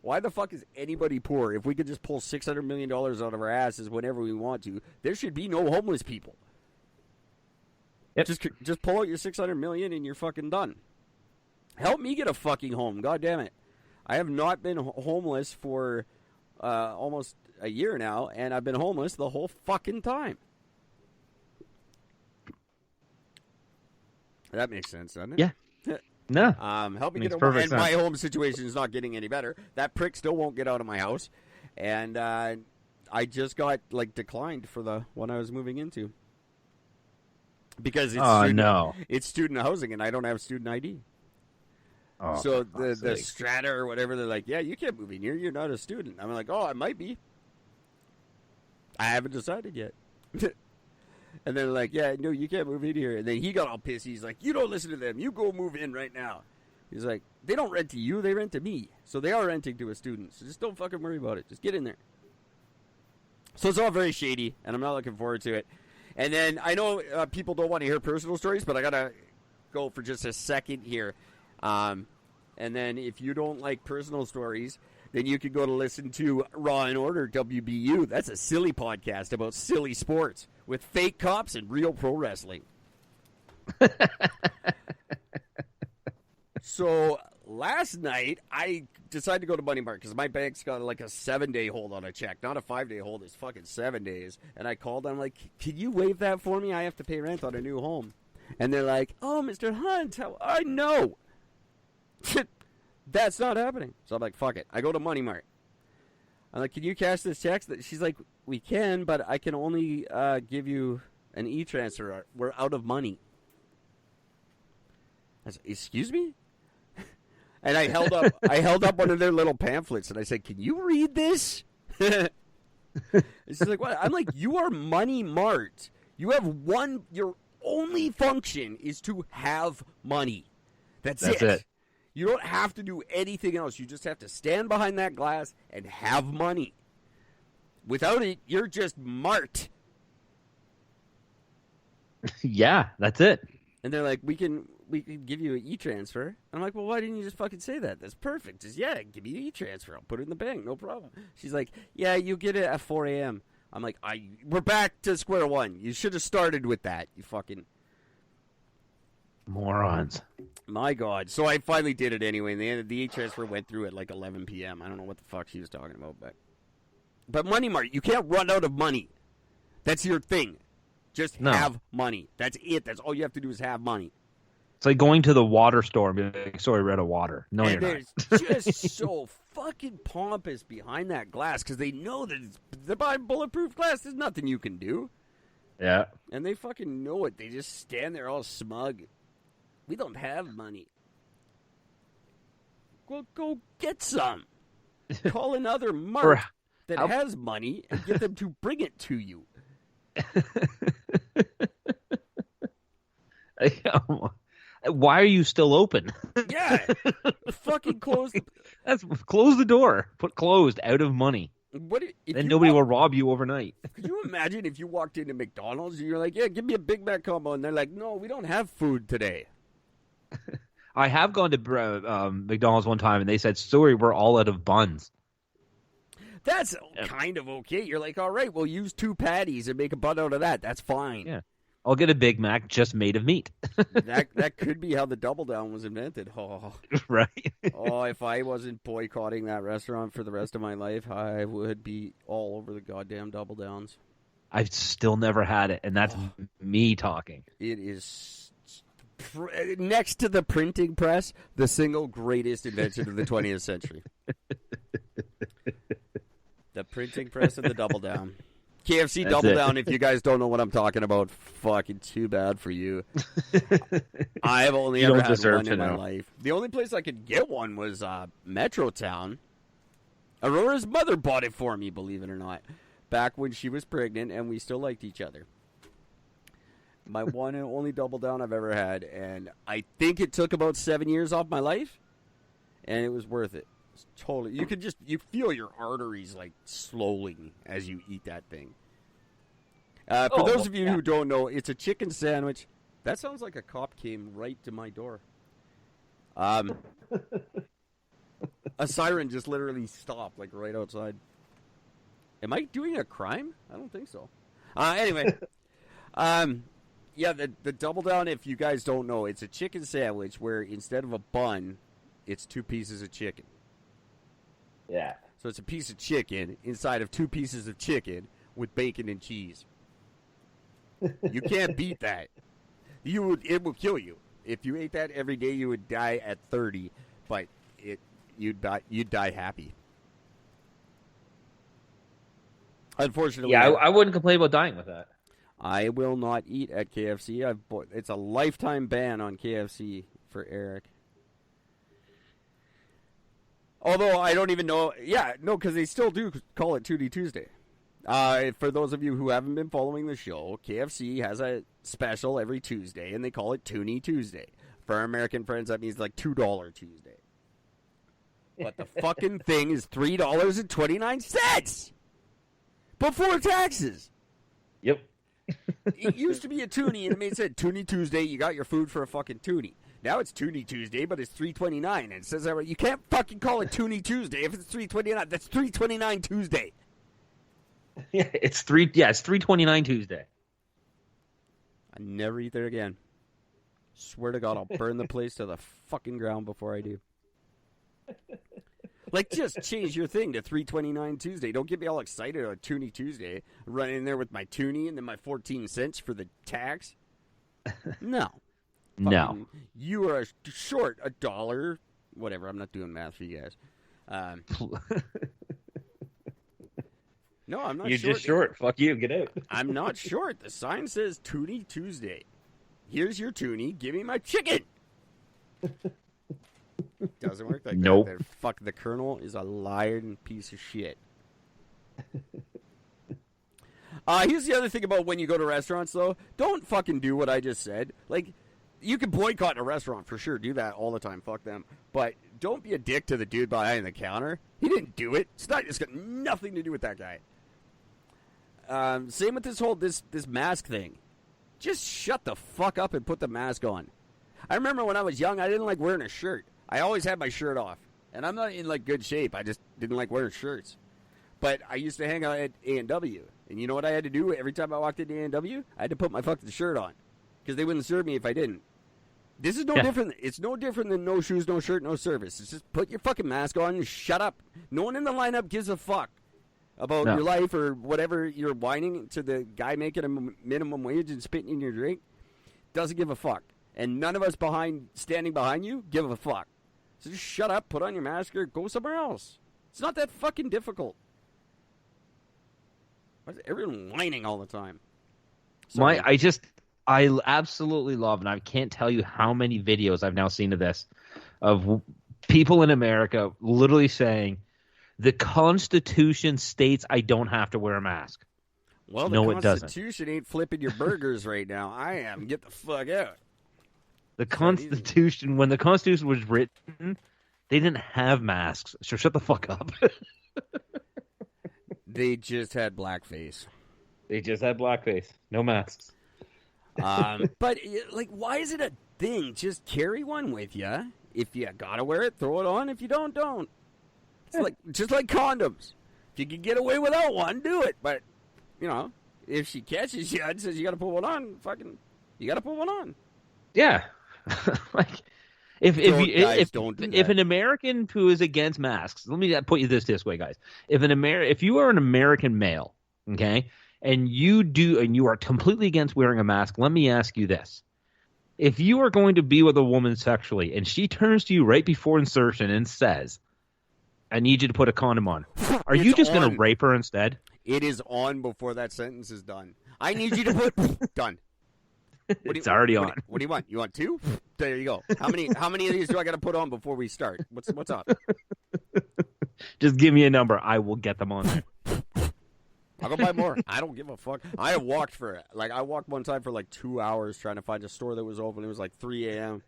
Why the fuck is anybody poor? If we could just pull $600 million out of our asses whenever we want to, there should be no homeless people. Yep. Just pull out your $600 million and you're fucking done. Help me get a fucking home. God damn it. I have not been homeless for almost a year now, and I've been homeless the whole fucking time. That makes sense, doesn't it? Yeah. No. Help me get a home. And my home situation is not getting any better. That prick still won't get out of my house. And I just got declined for the one I was moving into. Because it's student housing and I don't have student ID. Oh, so the strata or whatever, they're like, yeah, you can't move in here. You're not a student. I'm like, oh, I might be. I haven't decided yet. And they're like, yeah, no, you can't move in here. And then he got all pissy. He's like, you don't listen to them. You go move in right now. He's like, they don't rent to you. They rent to me. So they are renting to a student. So just don't fucking worry about it. Just get in there. So it's all very shady, and I'm not looking forward to it. And then I know people don't want to hear personal stories, but I got to go for just a second here. And then if you don't like personal stories, then you can go to listen to Raw and Order WBU. That's a silly podcast about silly sports with fake cops and real pro wrestling. So last night, I decided to go to Money Mart because my bank's got like a 7-day hold on a check. Not a 5-day hold. It's fucking 7 days. And I called. I'm like, can you waive that for me? I have to pay rent on a new home. And they're like, oh, Mr. Hunt, I know. That's not happening. So I'm like, fuck it. I go to Money Mart. I'm like, can you cash this check? She's like, we can, but I can only give you an e-transfer. We're out of money. I said, excuse me? And I held up one of their little pamphlets, and I said, can you read this? And she's like, what? I'm like, you are Money Mart. You have your only function is to have money. That's it. You don't have to do anything else. You just have to stand behind that glass and have money. Without it, you're just Mart. Yeah, that's it. And they're like, we can give you an e-transfer. And I'm like, well, why didn't you just fucking say that? That's perfect. Just, yeah, give me an e-transfer. I'll put it in the bank. No problem. She's like, yeah, you get it at 4 a.m. I'm like, we're back to square one. You should have started with that, you fucking... morons. My God. So I finally did it anyway. And the e-transfer went through at like 11 p.m. I don't know what the fuck she was talking about. But Money Mart, you can't run out of money. That's your thing. Just have money. That's it. That's all you have to do is have money. It's like going to the water store and be like, sorry, we're out of water. No, and you're not. They're just so fucking pompous behind that glass because they know that they're buying bulletproof glass. There's nothing you can do. Yeah. And they fucking know it. They just stand there all smug. We don't have money. Well, go get some. Call another Mart that has money and get them to bring it to you. Why are you still open? Yeah. Fucking close. Close the door. Put closed, out of money. Then nobody will rob you overnight. Could you imagine if you walked into McDonald's and you're like, yeah, give me a Big Mac combo. And they're like, no, we don't have food today. I have gone to McDonald's one time and they said, sorry, we're all out of buns. That's kind of okay. You're like, all right, we'll use 2 patties and make a bun out of that. That's fine. Yeah. I'll get a Big Mac just made of meat. that could be how the Double Down was invented. Oh. Right. Oh, if I wasn't boycotting that restaurant for the rest of my life, I would be all over the goddamn Double Downs. I've still never had it, and that's me talking. It is next to the printing press, the single greatest invention of the 20th century. The printing press and the Double Down. KFC Double Down, if you guys don't know what I'm talking about, fucking too bad for you. I've only ever had one in my life. The only place I could get one was Metrotown. Aurora's mother bought it for me, believe it or not, back when she was pregnant and we still liked each other. My one and only Double Down I've ever had, and I think it took about 7 years off my life, and it was worth it. Totally, you feel your arteries like slowing as you eat that thing. For those of you who don't know, it's a chicken sandwich. That sounds like a cop came right to my door. A A siren just literally stopped, like, right outside. Am I doing a crime? I don't think so. Anyway. Yeah, the Double Down, if you guys don't know, it's a chicken sandwich where instead of a bun, it's 2 pieces of chicken. Yeah. So it's a piece of chicken inside of 2 pieces of chicken with bacon and cheese. You can't beat that. It will kill you. If you ate that every day, you would die at 30, but you'd die happy. Unfortunately, Yeah, I wouldn't complain about dying with that. I will not eat at KFC. It's a lifetime ban on KFC for Eric. Although I don't even know. Yeah, no, because they still do call it Tootie Tuesday. For those of you who haven't been following the show, KFC has a special every Tuesday, and they call it Toonie Tuesday. For our American friends, that means like $2 Tuesday. But the fucking thing is $3.29 before taxes. Yep. It used to be a toonie, and it said Toonie Tuesday. You got your food for a fucking toonie. Now it's Toonie Tuesday, but it's $3.29, and it says that you can't fucking call it Toonie Tuesday if it's $3.29. That's $3.29 Tuesday. Yeah, it's $3.29 Tuesday. I never eat there again. Swear to God, I'll burn the place to the fucking ground before I do. Like, just change your thing to $3.29 Tuesday. Don't get me all excited on Toonie Tuesday. Run in there with my toonie and then my 14 cents for the tax. No. No. You are short $1. Whatever, I'm not doing math for you guys. No, I'm not You're short. just short. Fuck you. Get out. I'm not short. The sign says Toonie Tuesday. Here's your toonie. Give me my chicken. Doesn't work like nope. that. Fuck, the Colonel is a lying piece of shit. Here's the other thing about when you go to restaurants, though. Don't fucking do what I just said. Like, you can boycott a restaurant for sure. Do that all the time. Fuck them. But don't be a dick to the dude behind the counter. He didn't do it. It's got nothing to do with that guy. Same with this mask thing. Just shut the fuck up and put the mask on. I remember when I was young, I didn't like wearing a shirt. I always had my shirt off. And I'm not in like good shape. I just didn't like wearing shirts. But I used to hang out at A&W. And you know what I had to do every time I walked into A&W? I had to put my fucking shirt on. Because they wouldn't serve me if I didn't. This is no different. It's no different than no shoes, no shirt, no service. It's just put your fucking mask on and shut up. No one in the lineup gives a fuck about your life or whatever you're whining to the guy making a minimum wage and spitting in your drink. Doesn't give a fuck. And none of us standing behind you give a fuck. So just shut up, put on your mask, or go somewhere else. It's not that fucking difficult. Why is everyone whining all the time? Sorry. I absolutely love, and I can't tell you how many videos I've now seen of this, of people in America literally saying, the Constitution states I don't have to wear a mask. Well, the Constitution ain't flipping your burgers right now. I am. Get the fuck out. The Constitution, when the Constitution was written, they didn't have masks. So shut the fuck up. They just had blackface. No masks. But, like, why is it a thing? Just carry one with you. If you gotta wear it, throw it on. If you don't, don't. It's just like condoms. If you can get away without one, do it. But, you know, if she catches you and says you gotta put one on, you gotta put one on. Yeah. Like, if an American who is against masks, let me put you this way, guys. If you are an American male, okay, and you are completely against wearing a mask, let me ask you this. If you are going to be with a woman sexually and she turns to you right before insertion and says, I need you to put a condom on, are you just going to rape her instead? It is on before that sentence is done. I need you to put... Done. It's already on. What do you want? You want 2? There you go. How many of these do I got to put on before we start? What's up? Just give me a number. I will get them on there. I'll go buy more. I don't give a fuck. I walked one time for like 2 hours trying to find a store that was open. It was like 3 a.m.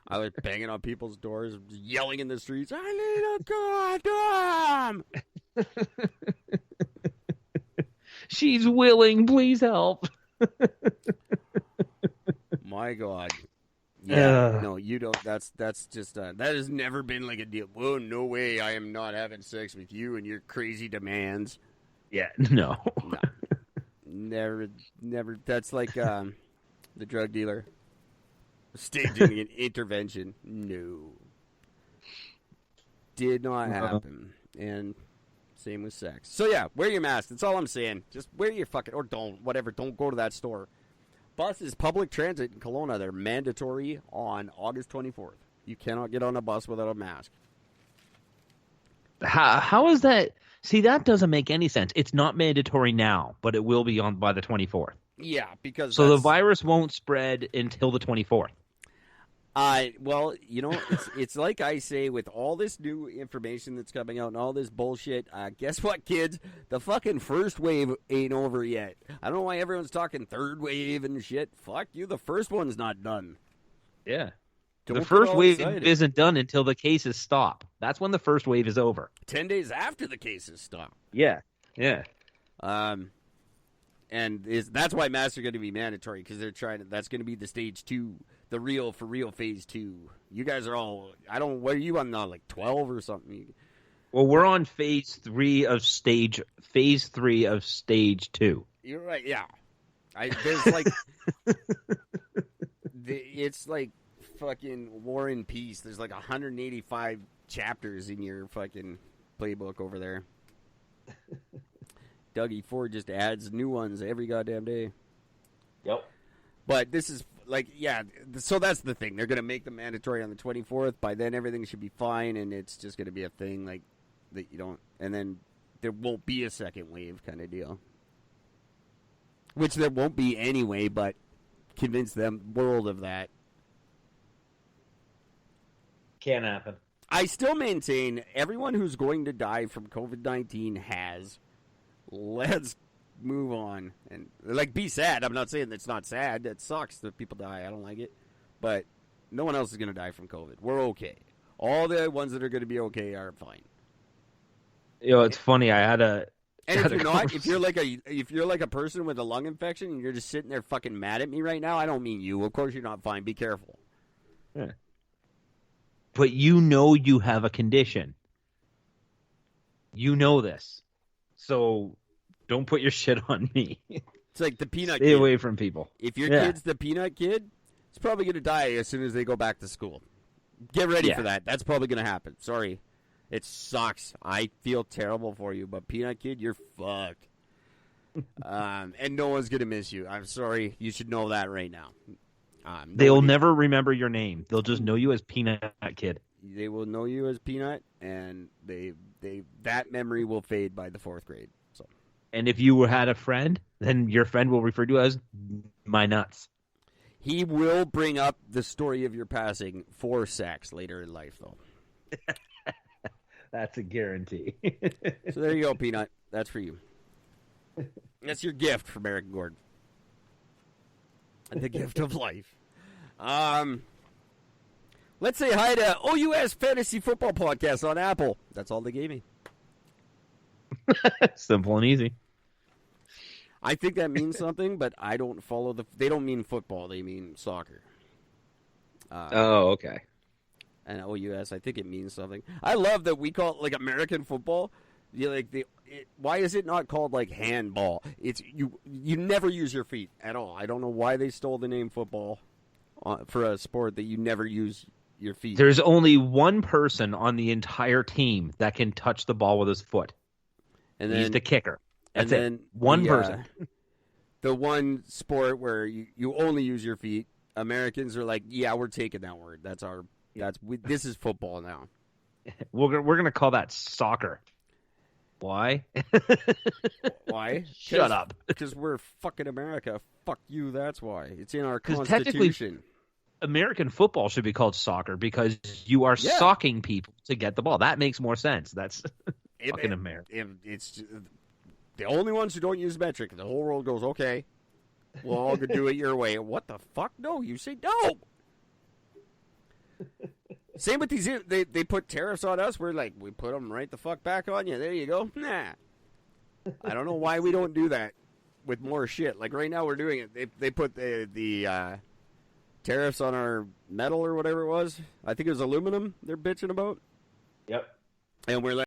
I was banging on people's doors, yelling in the streets, I need a condom! She's willing. Please help. My God. Yeah, no, you don't. That's just that has never been like a deal. Whoa, no way! I am not having sex with you and your crazy demands. Yeah, no, never. That's like the drug dealer staging an intervention. No, did not happen. And same with sex. So yeah, wear your mask. That's all I'm saying. Just wear your fucking or don't whatever. Don't go to that store. Buses, public transit in Kelowna, they're mandatory on August 24th. You cannot get on a bus without a mask. How is that? See, that doesn't make any sense. It's not mandatory now, but it will be on by the 24th. Yeah, because the virus won't spread until the 24th. Well, you know, it's like I say, with all this new information that's coming out and all this bullshit, guess what, kids? The fucking first wave ain't over yet. I don't know why everyone's talking third wave and shit. Fuck you, the first one's not done. Yeah. The first wave isn't done until the cases stop. That's when the first wave is over. 10 days after the cases stop. Yeah. Yeah. And that's why masks are going to be mandatory, because they're trying to. That's going to be the stage 2, the real phase 2. You guys are all. What are you on now? Like 12 or something? Well, we're on phase 3 of stage 2. You're right. Yeah. There's like. It's like fucking War and Peace. There's like 185 chapters in your fucking playbook over there. Dougie Ford just adds new ones every goddamn day. Yep. But this is like, yeah, so that's the thing. They're going to make them mandatory on the 24th. By then, everything should be fine, and it's just going to be a thing like that you don't, and then there won't be a second wave kind of deal. Which there won't be anyway, but convince them world of that. Can't happen. I still maintain everyone who's going to die from COVID-19 has. Let's move on and be sad. I'm not saying that's not sad. That sucks that people die. I don't like it, but no one else is going to die from COVID. We're okay. All the ones that are going to be okay are fine. It's funny. I had a. And if you're like a person with a lung infection and you're just sitting there fucking mad at me right now, I don't mean you. Of course you're not fine. Be careful. Yeah. But you have a condition. You know this. So don't put your shit on me. It's like the peanut Stay kid. away from people. If your kid's the peanut kid, it's probably going to die as soon as they go back to school. Get ready for that. That's probably going to happen. Sorry. It sucks. I feel terrible for you, but peanut kid, you're fucked. And no one's going to miss you. I'm sorry. You should know that right now. They'll never remember your name. They'll just know you as Peanut Kid. They will know you as Peanut, and that memory will fade by the 4th grade. So, and if you had a friend, then your friend will refer to you as my nuts. He will bring up the story of your passing for sex later in life, though. That's a guarantee. So there you go, Peanut. That's for you. That's your gift from Eric and Gord. The gift of life. Let's say hi to OUS Fantasy Football Podcast on Apple. That's all they gave me. Simple and easy. I think that means something, but I don't follow they don't mean football. They mean soccer. Okay. And OUS, I think it means something. I love that we call it like American football. Why is it not called like handball? It's you never use your feet at all. I don't know why they stole the name football for a sport that you never use your feet. There's only one person on the entire team that can touch the ball with his foot. And he's the kicker. That's it. One person. The one sport where you only use your feet. Americans are like, yeah, we're taking that word. This is football now. We're gonna call that soccer. Why? Why? Shut up. Because we're fucking America. Fuck you. That's why. It's in our Constitution. American football should be called soccer because you are socking people to get the ball. That makes more sense. That's fucking American. It's the only ones who don't use metric. The whole world goes, okay, we'll all do it your way. What the fuck? No, you say no. Same with these. They put tariffs on us. We're like, we put them right the fuck back on you. There you go. Nah. I don't know why we don't do that with more shit. Like right now we're doing it. They put the tariffs on our metal or whatever it was. I think it was aluminum they're bitching about. Yep. And we're like,